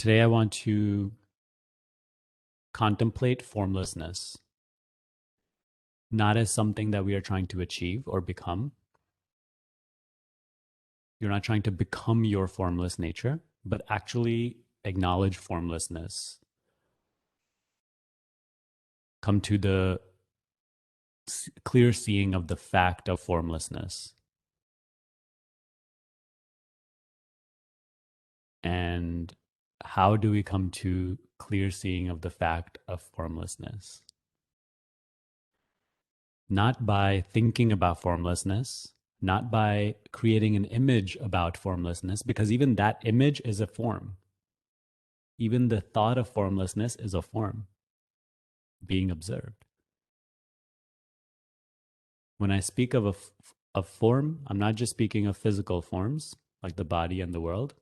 Today I want to contemplate formlessness, not as something that we are trying to achieve or become. You're not trying to become your formless nature, but actually acknowledge formlessness. Come to the clear seeing of the fact of formlessness. And how do we come to clear seeing of the fact of formlessness? Not by thinking about formlessness, not by creating an image about formlessness, because even that image is a form. Even the thought of formlessness is a form being observed. When I speak of a form, I'm not just speaking of physical forms like the body and the world,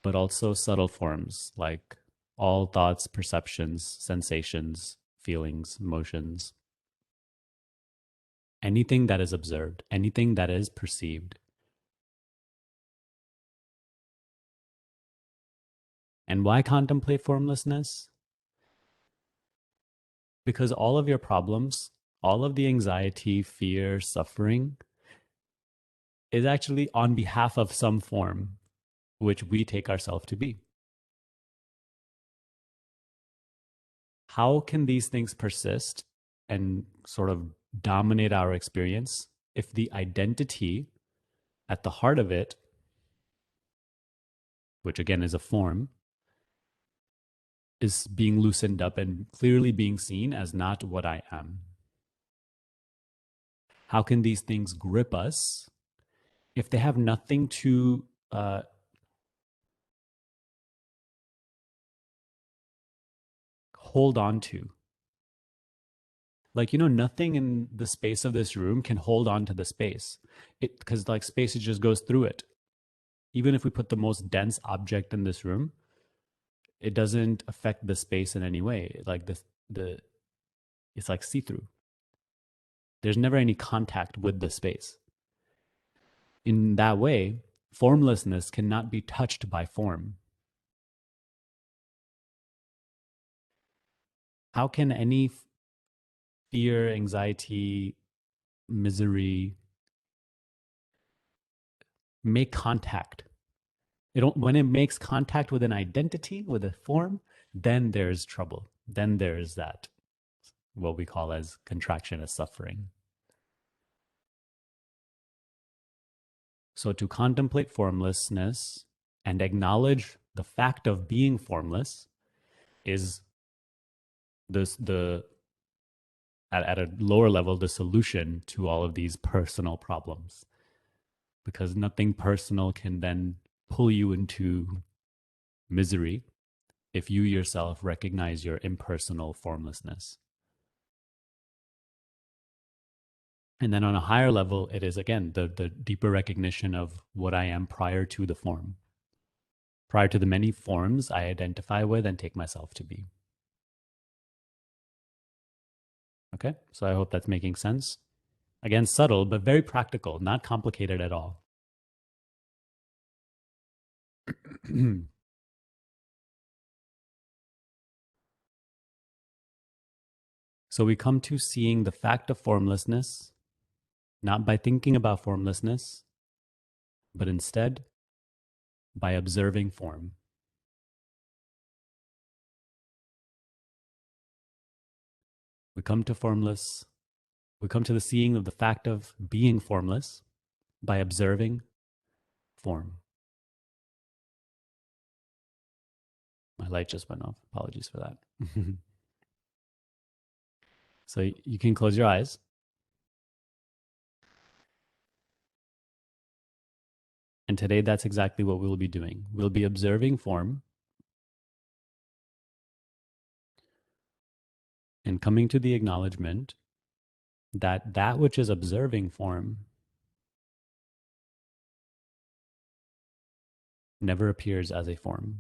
but also subtle forms like all thoughts, perceptions, sensations, feelings, emotions, anything that is observed, anything that is perceived. And why contemplate formlessness? Because all of your problems, all of the anxiety, fear, suffering is actually on behalf of some form which we take ourselves to be. How can these things persist and sort of dominate our experience if the identity at the heart of it, which again is a form, is being loosened up and clearly being seen as not what I am? How can these things grip us if they have nothing to hold on to? Like, nothing in the space of this room can hold on to the space. Because like space, it just goes through it. Even if we put the most dense object in this room, it doesn't affect the space in any way. Like the it's like see-through. There's never any contact with the space. In that way, formlessness cannot be touched by form. How can any fear, anxiety, misery make contact? When it makes contact with an identity, with a form, then there's trouble. Then there's that, what we call as contraction, as suffering. So to contemplate formlessness and acknowledge the fact of being formless is the at a lower level the solution to all of these personal problems, because nothing personal can then pull you into misery if you yourself recognize your impersonal formlessness. And then on a higher level, it is again the deeper recognition of what I am prior to the form, prior to the many forms I identify with and take myself to be. Okay, so I hope that's making sense. Again, subtle, but very practical, not complicated at all. So we come to seeing the fact of formlessness, not by thinking about formlessness, but instead by observing form. We come to formless, we come to the seeing of the fact of being formless by observing form. My light just went off. Apologies for that. So you can close your eyes. And today, that's exactly what we'll be doing. We'll be observing form and coming to the acknowledgement that that which is observing form never appears as a form.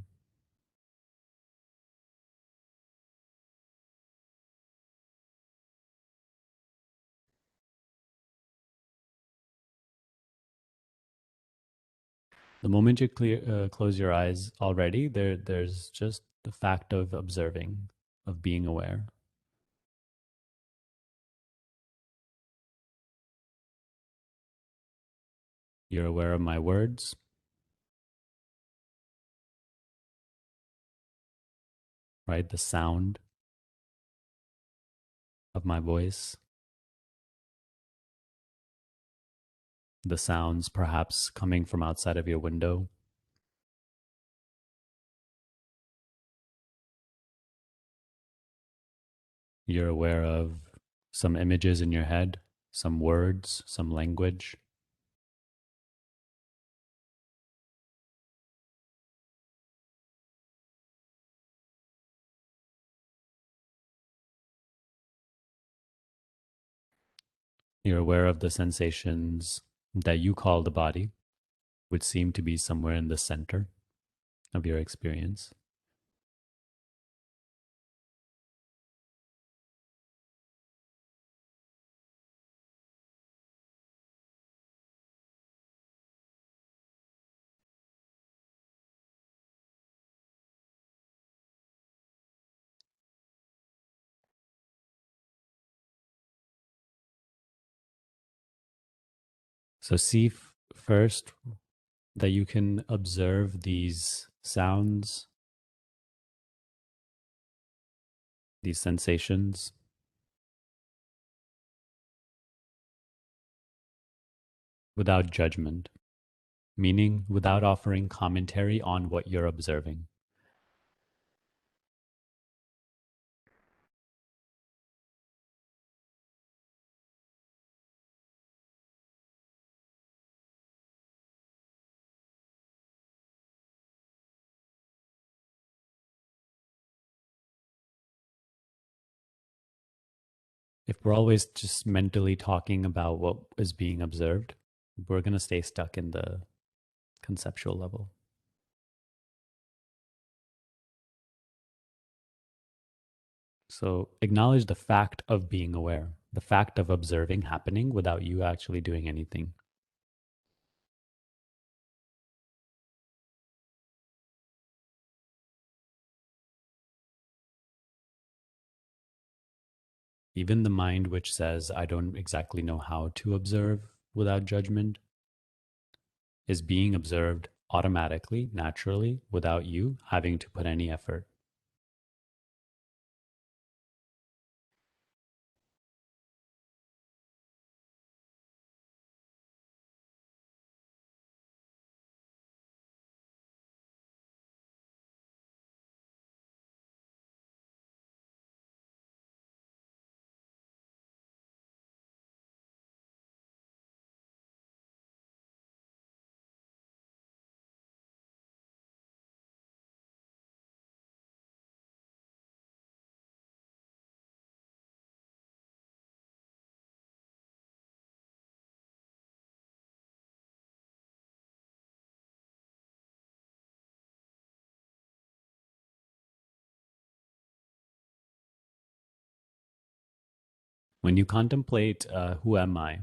The moment you close your eyes already, there's just the fact of observing, of being aware. You're aware of my words, right? The sound of my voice, the sounds perhaps coming from outside of your window. You're aware of some images in your head, some words, some language. You're aware of the sensations that you call the body, which seem to be somewhere in the center of your experience. So see first that you can observe these sounds, these sensations, without judgment, meaning without offering commentary on what you're observing. If we're always just mentally talking about what is being observed, we're going to stay stuck in the conceptual level. So acknowledge the fact of being aware, the fact of observing happening without you actually doing anything. Even the mind which says, I don't exactly know how to observe without judgment, is being observed automatically, naturally, without you having to put any effort. When you contemplate, who am I?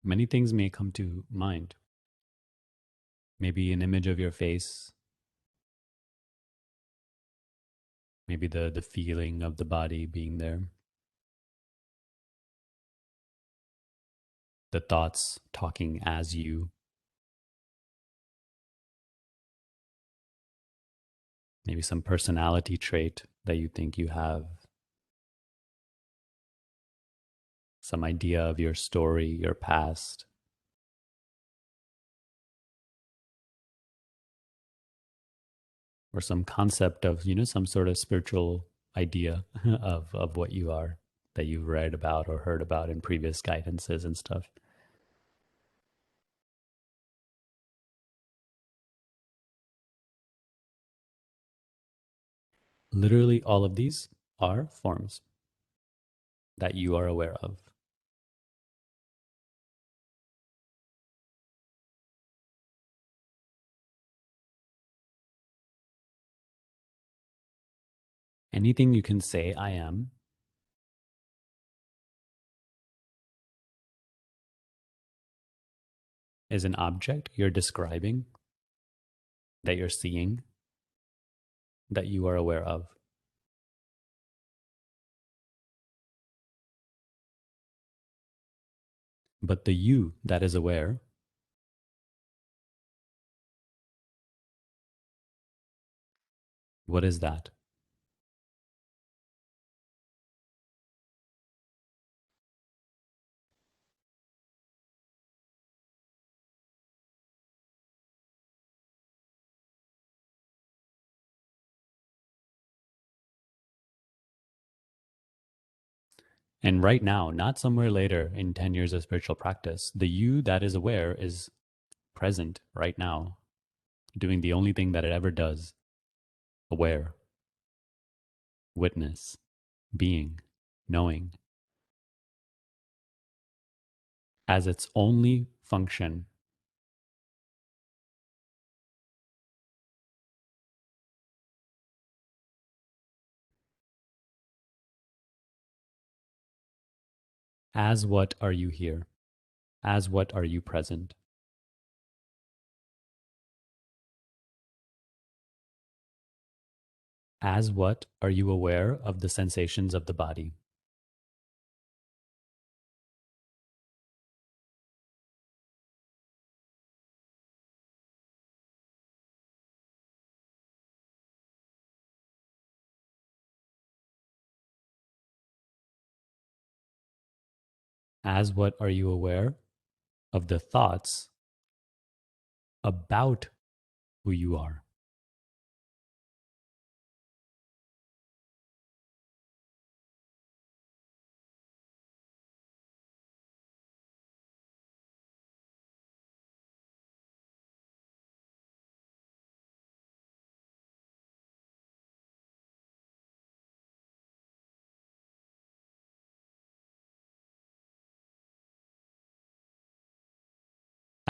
Many things may come to mind. Maybe an image of your face, maybe the feeling of the body being there, the thoughts talking as you, maybe some personality trait that you think you have, some idea of your story, your past, or some concept of, some sort of spiritual idea of what you are that you've read about or heard about in previous guidances and stuff. Literally, all of these are forms that you are aware of. Anything you can say, I am, is an object you're describing, that you're seeing, that you are aware of. But the you that is aware, what is that? And right now, not somewhere later in 10 years of spiritual practice, the you that is aware is present right now, doing the only thing that it ever does: aware, witness, being, knowing, as its only function. As what are you here? As what are you present? As what are you aware of the sensations of the body? As what are you aware of the thoughts about who you are?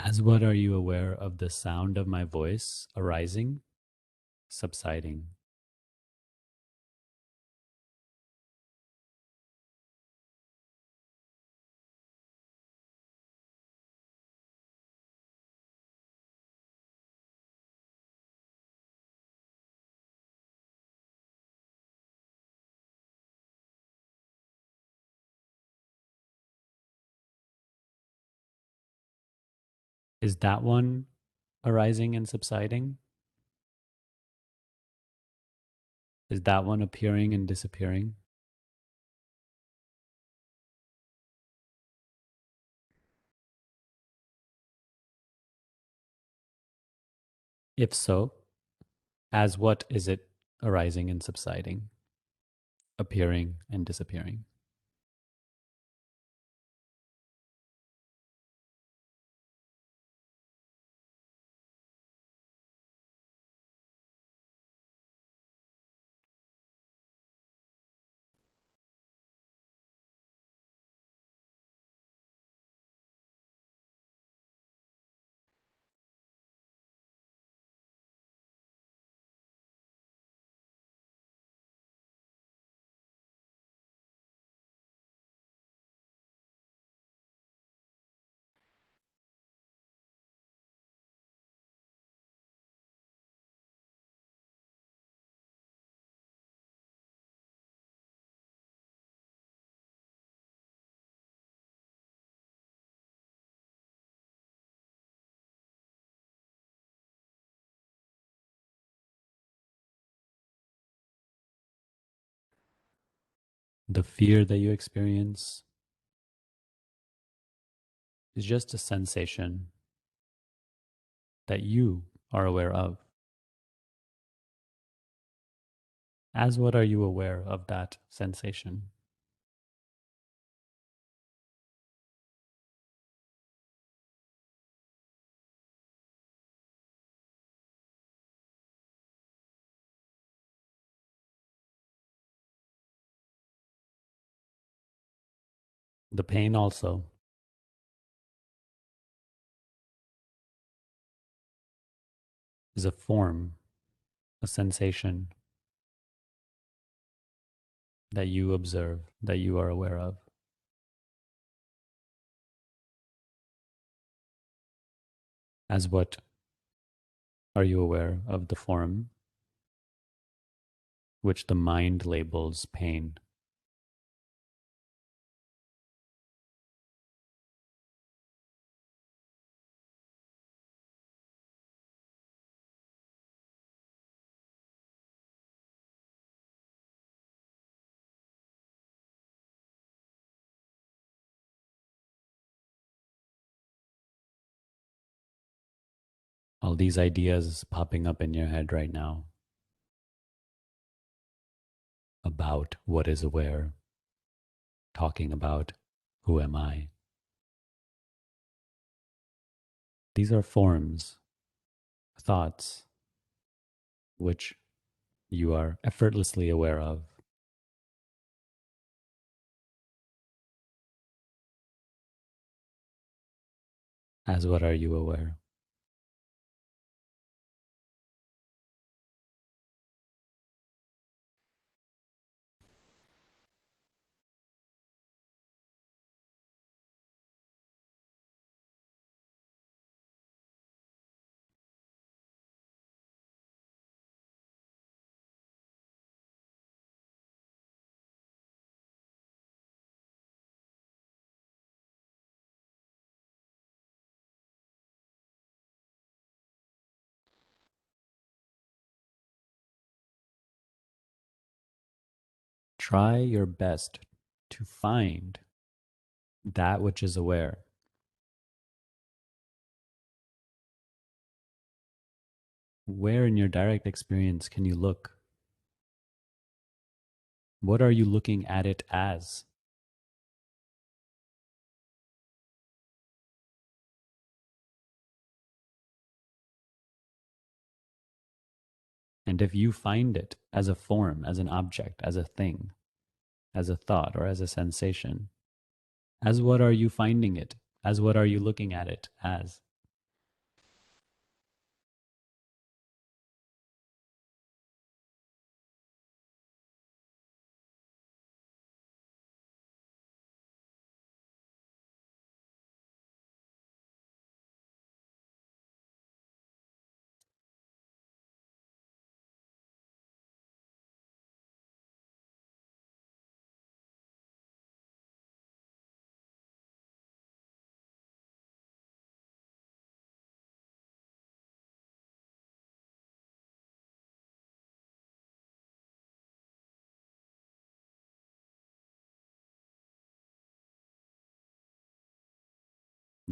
As what are you aware of the sound of my voice arising, subsiding? Is that one arising and subsiding? Is that one appearing and disappearing? If so, as what is it arising and subsiding, appearing and disappearing? The fear that you experience is just a sensation that you are aware of. As what are you aware of that sensation? The pain also is a form, a sensation that you observe, that you are aware of. As what are you aware of the form which the mind labels pain? All these ideas popping up in your head right now about what is aware, talking about who am I. These are forms, thoughts, which you are effortlessly aware of. As what are you aware? Try your best to find that which is aware. Where in your direct experience can you look? What are you looking at it as? And if you find it as a form, as an object, as a thing, as a thought, or as a sensation, as what are you finding it? As what are you looking at it as?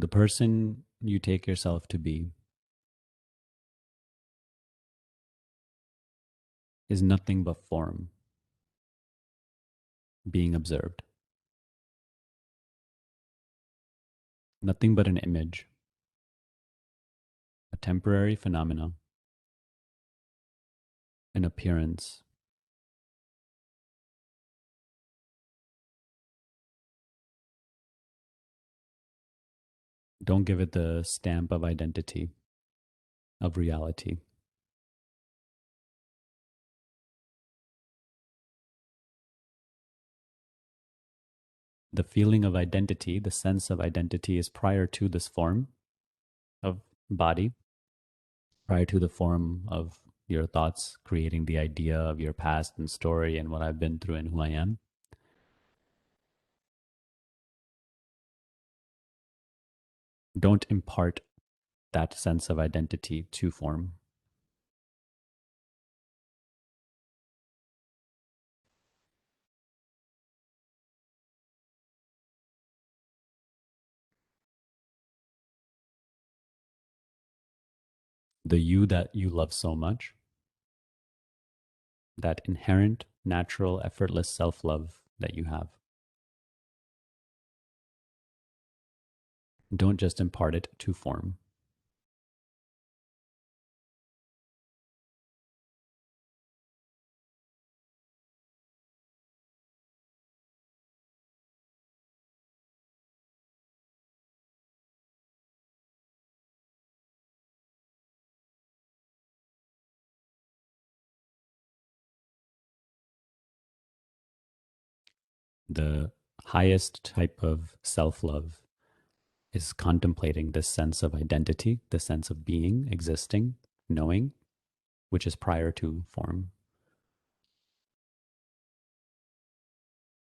The person you take yourself to be is nothing but form being observed, nothing but an image, a temporary phenomena, an appearance. Don't give it the stamp of identity, of reality. The feeling of identity, the sense of identity is prior to this form of body, prior to the form of your thoughts creating the idea of your past and story and what I've been through and who I am. Don't impart that sense of identity to form. The you that you love so much, that inherent, natural, effortless self love that you have. Don't just impart it to form. The highest type of self love is contemplating this sense of identity, this sense of being, existing, knowing, which is prior to form,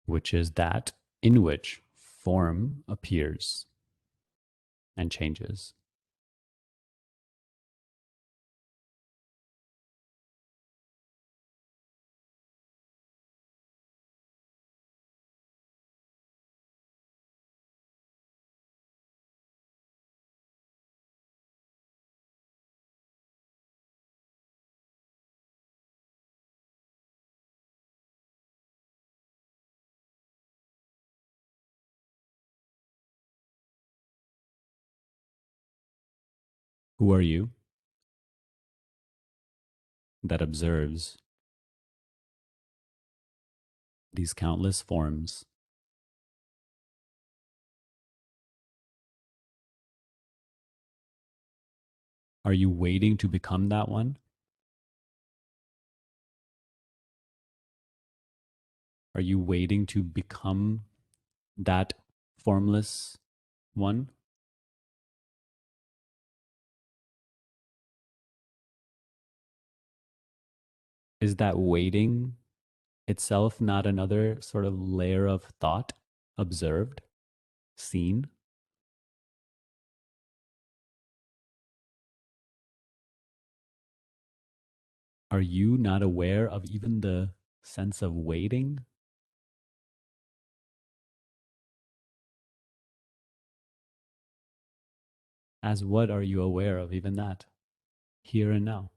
which is that in which form appears and changes. Who are you that observes these countless forms? Are you waiting to become that one? Are you waiting to become that formless one? Is that waiting itself not another sort of layer of thought, observed, seen? Are you not aware of even the sense of waiting? As what are you aware of even that, here and now?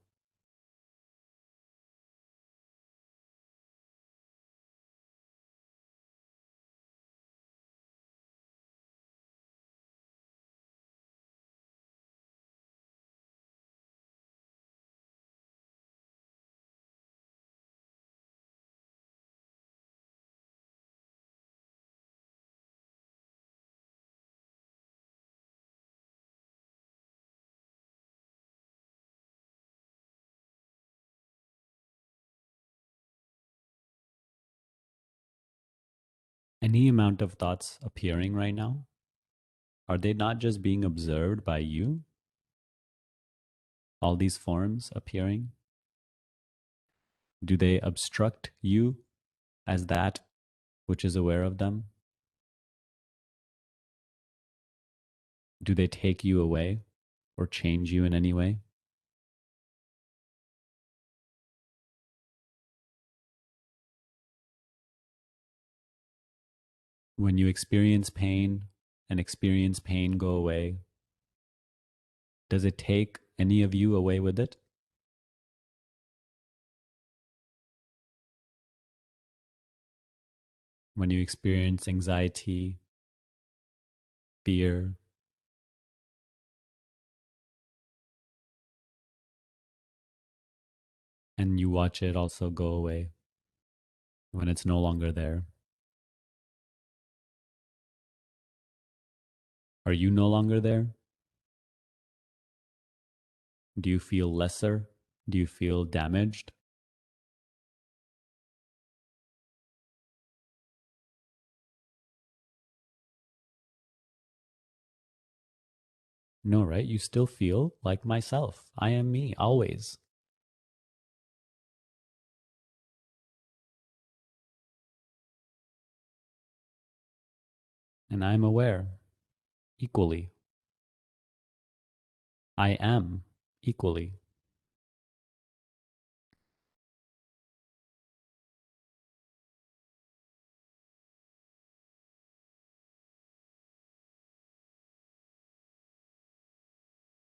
Any amount of thoughts appearing right now, are they not just being observed by you? All these forms appearing, do they obstruct you as that which is aware of them? Do they take you away or change you in any way? When you experience pain and experience pain go away, does it take any of you away with it? When you experience anxiety, fear, and you watch it also go away when it's no longer there, are you no longer there? Do you feel lesser? Do you feel damaged? No, right? You still feel like myself. I am me, always. And I'm aware equally. I am equally.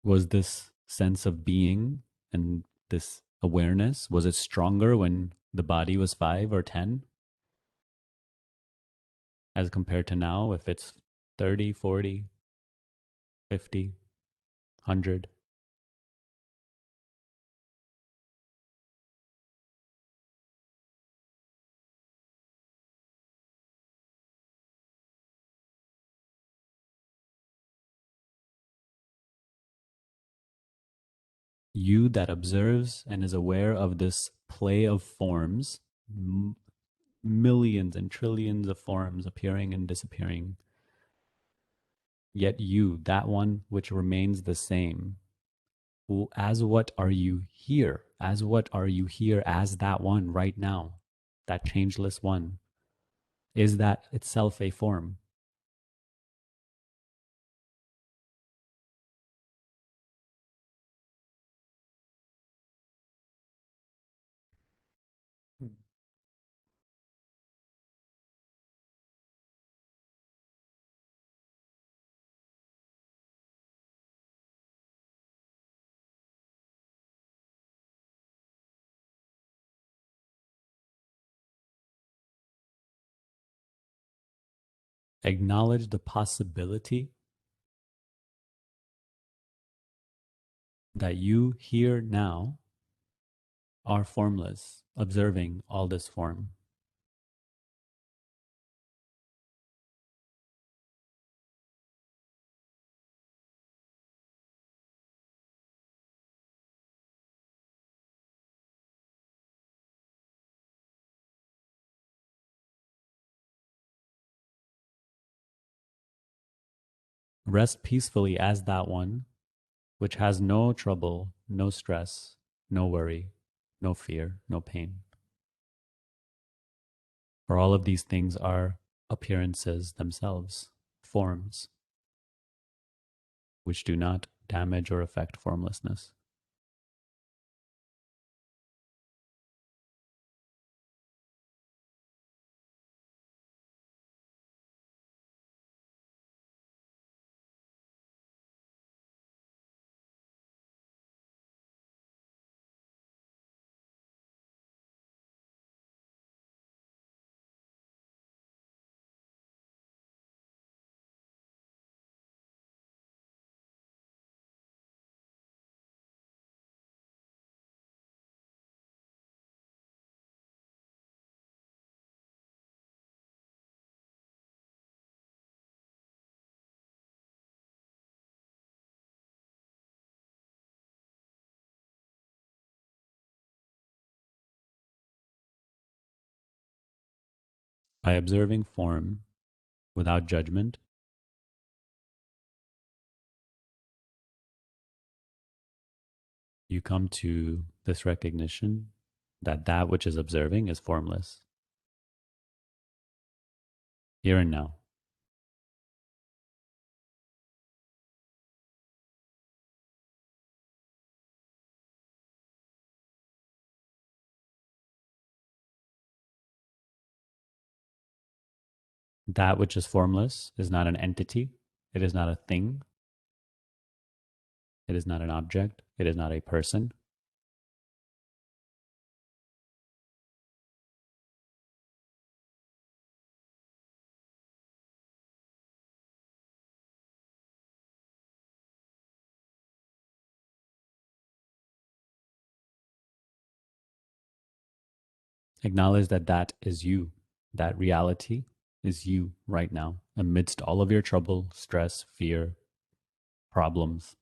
Was this sense of being and this awareness, was it stronger when the body was 5 or 10 as compared to now if it's 30, 40, 50, 100? You that observes and is aware of this play of forms, millions and trillions of forms appearing and disappearing, Yet you, that one which remains the same, as what are you here? As what are you here as that one right now? That changeless one. Is that itself a form? Acknowledge the possibility that you here now are formless, observing all this form. Rest peacefully as that one which has no trouble, no stress, no worry, no fear, no pain. For all of these things are appearances themselves, forms, which do not damage or affect formlessness. By observing form without judgment, you come to this recognition that that which is observing is formless, here and now. That which is formless is not an entity, it is not a thing, it is not an object, it is not a person. Acknowledge that that is you, that reality is you right now, amidst all of your trouble, stress, fear, problems.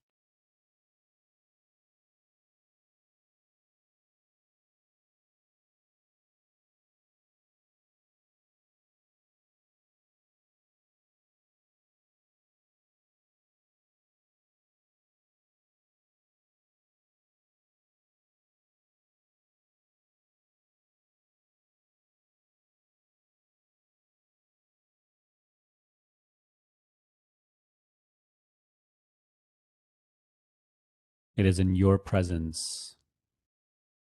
It is in your presence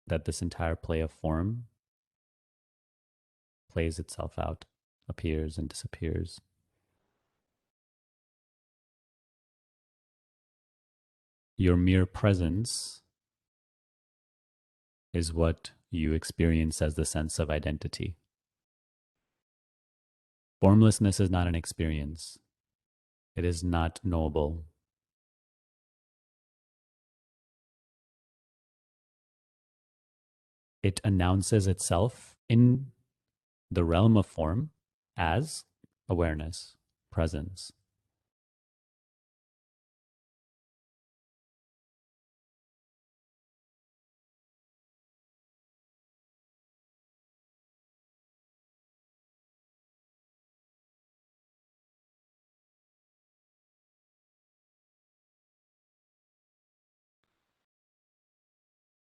that this entire play of form plays itself out, appears and disappears. Your mere presence is what you experience as the sense of identity. Formlessness is not an experience. It is not knowable. It announces itself in the realm of form as awareness, presence.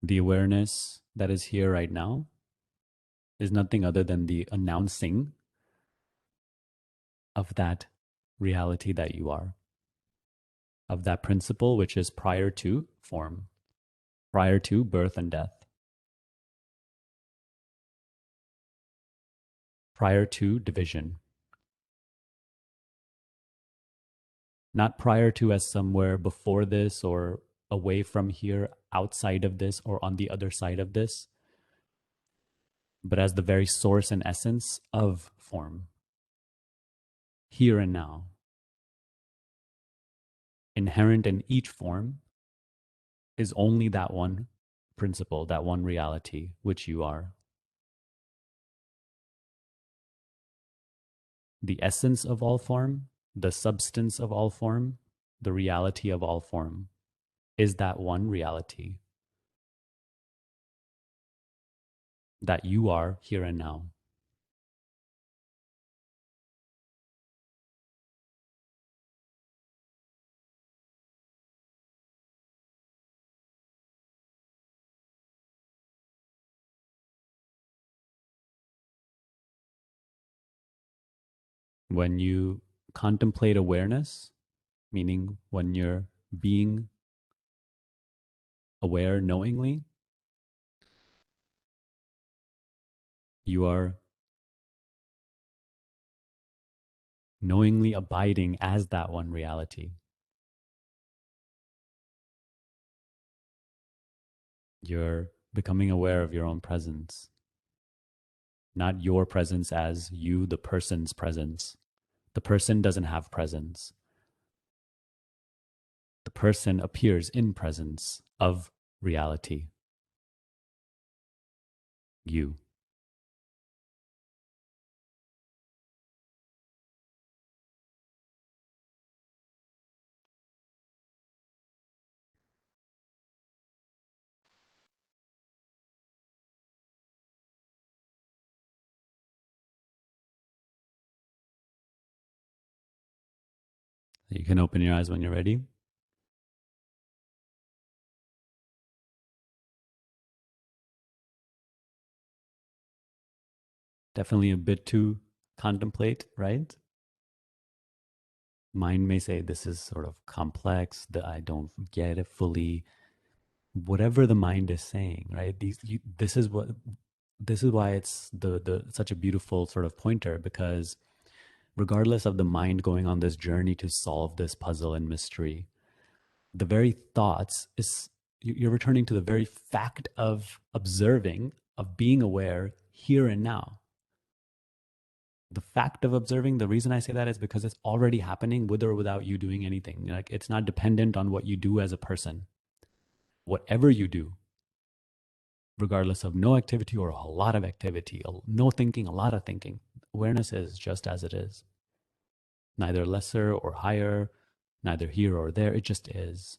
The awareness that is here right now is nothing other than the announcing of that reality that you are, of that principle which is prior to form, prior to birth and death, prior to division, not prior to as somewhere before this or away from here, outside of this or on the other side of this, but as the very source and essence of form, here and now. Inherent in each form is only that one principle, that one reality, which you are. The essence of all form, the substance of all form, the reality of all form is that one reality that you are here and now. When you contemplate awareness, meaning when you're being aware knowingly, you are knowingly abiding as that one reality. You're becoming aware of your own presence, not your presence as you, the person's presence. The person doesn't have presence. The person appears in presence of reality, you. You can open your eyes when you're ready. Definitely a bit to contemplate, right? Mind may say this is sort of complex, that I don't get it fully. Whatever the mind is saying, right? This is why it's the such a beautiful sort of pointer, because regardless of the mind going on this journey to solve this puzzle and mystery, the very thoughts is you're returning to the very fact of observing, of being aware here and now. The fact of observing, the reason I say that is because it's already happening with or without you doing anything. Like, it's not dependent on what you do as a person. Whatever you do, regardless of no activity or a lot of activity, no thinking, a lot of thinking, awareness is just as it is. Neither lesser or higher, neither here or there. It just is.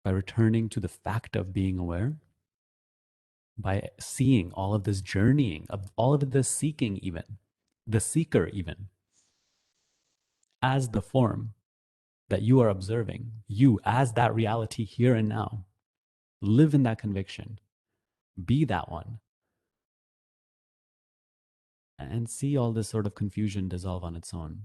By returning to the fact of being aware, by seeing all of this journeying, of all of this seeking, even the seeker, even as the form that you are observing, you as that reality here and now, live in that conviction, be that one, and see all this sort of confusion dissolve on its own.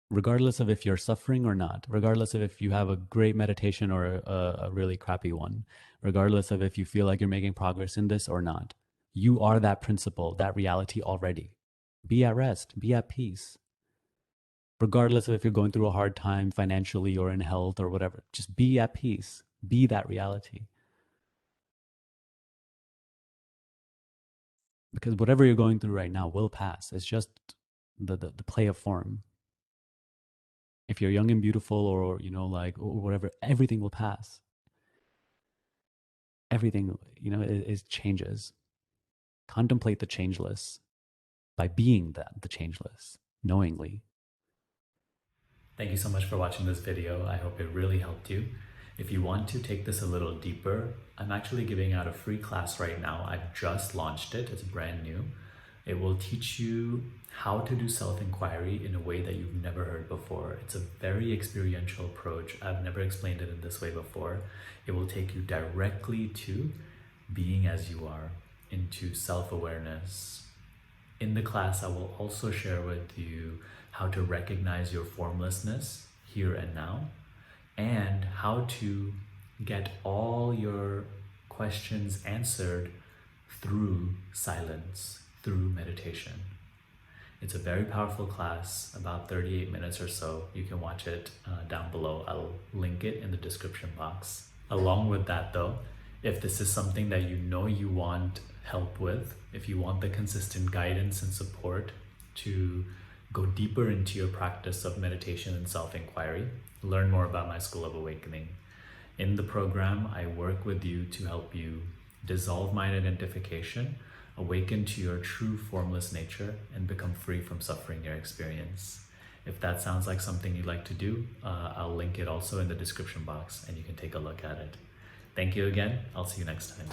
Regardless of if you're suffering or not, regardless of if you have a great meditation or a really crappy one, regardless of if you feel like you're making progress in this or not, you are that principle, that reality already. Be at rest, be at peace. Regardless of if you're going through a hard time financially or in health or whatever, just be at peace, be that reality. Because whatever you're going through right now will pass. It's just the play of form. If you're young and beautiful, or like, or whatever, everything will pass. Everything, it changes. Contemplate the changeless by being the changeless knowingly. Thank you so much for watching this video. I hope it really helped you. If you want to take this a little deeper, I'm actually giving out a free class right now. I've just launched it. It's brand new. It will teach you how to do self-inquiry in a way that you've never heard before. It's a very experiential approach. I've never explained it in this way before. It will take you directly to being as you are, into self-awareness. In the class, I will also share with you how to recognize your formlessness here and now, and how to get all your questions answered through silence, through meditation. It's a very powerful class, about 38 minutes or so. You can watch it down below. I'll link it in the description box. Along with that though, if this is something that you know you want help with, if you want the consistent guidance and support to go deeper into your practice of meditation and self-inquiry, learn more about my School of Awakening. In the program, I work with you to help you dissolve mind identification, awaken to your true formless nature, and become free from suffering your experience. If that sounds like something you'd like to do, I'll link it also in the description box and you can take a look at it. Thank you again. I'll see you next time.